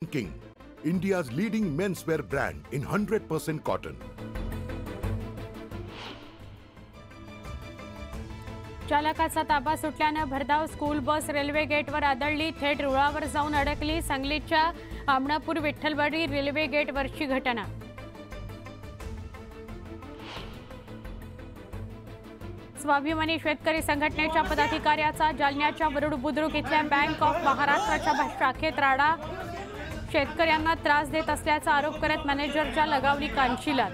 King, India's leading menswear brand in 100% cotton. चालकाचा ताबा सुटल्याने भरधाव स्कूल बस रेल्वे गेटवर आदळली, थेट रुळावर जाऊन अडकली। सांगलीच्या आमणापूर विठ्ठलवाडी रेल्वे गेटवरची घटना। स्वाभिमानी शेतकरी संघटनेच्या पदाधिकाऱ्याचा जालन्याच्या वरुड बुद्रुक इथल्या बँक ऑफ महाराष्ट्राच्या शाखेत राडा। शेतकऱ्यांना त्रास देत असल्याचा आरोप करत मॅनेजरच्या लगावली कानशिलात।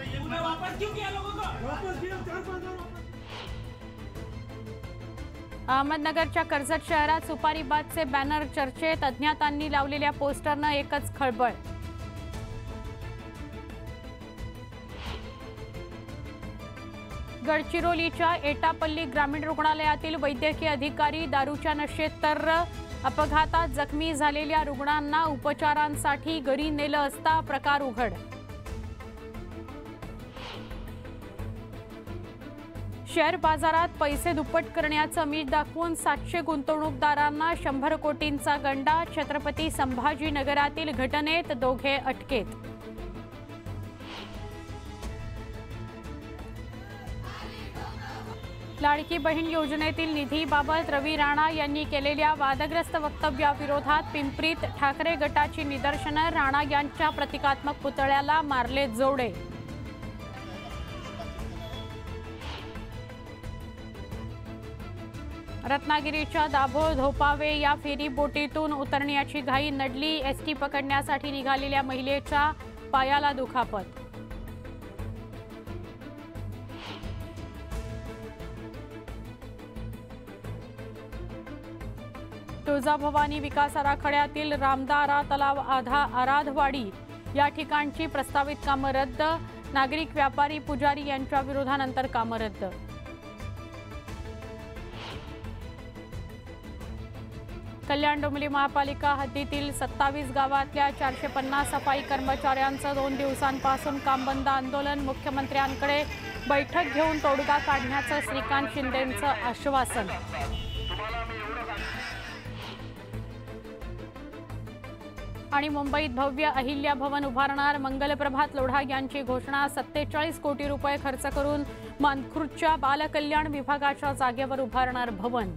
अहमदनगरच्या कर्जत शहरात सुपारीबादचे बॅनर चर्चेत, अज्ञातांनी लावलेल्या पोस्टरनं एकच खळबळ। गडचिरोलीच्या एटापल्ली ग्रामीण रुग्णालयातील वैद्यकीय अधिकारी दारूच्या नशेत तर अपघातात जखमी झालेल्या रुग्णांना उपचारांसाठी घरी नेलं असता प्रकार उघड। शेअर बाजारात पैसे दुप्पट करण्याचं मीठ दाखवून 700 गुंतवणूकदारांना 100 कोटींचा गंडा। छत्रपती संभाजीनगरातील घटनेत दोघे अटकेत। लाडकी बहीण योजनेतील निधीबाबत रवी राणा यांनी केलेल्या वादग्रस्त वक्तव्याविरोधात पिंपरीत ठाकरे गटाची निदर्शनं। राणा यांच्या प्रतिकात्मक पुतळ्याला मारले जोडे। रत्नागिरीच्या दाभोळ धोपावे या फेरी बोटीतून उतरण्याची घाई नडली। एसटी पकडण्यासाठी निघालेल्या महिलेच्या पायाला दुखापत। तुळजाभवानी विकास आराखड्यातील रामदारा तलाव आराधवाडी या ठिकाणची प्रस्तावित कामं रद्द। नागरिक व्यापारी पुजारी यांच्या विरोधानंतर कामं रद्द। कल्याण डोंबिवली महापालिका हद्दीतील 27 गावातल्या 450 सफाई कर्मचाऱ्यांचं 2 दिवसांपासून काम बंद आंदोलन। मुख्यमंत्र्यांकडे बैठक घेऊन तोडगा काढण्याचं श्रीकांत शिंदेंचं आश्वासन। आणि मुंबईत भव्य अहिल्या भवन उभारणार। मंगलप्रभात लोढा यांची घोषणा। 47 कोटी रुपये खर्च करून मानखुर्दच्या बालकल्याण विभागाच्या जागेवर उभारणार भवन।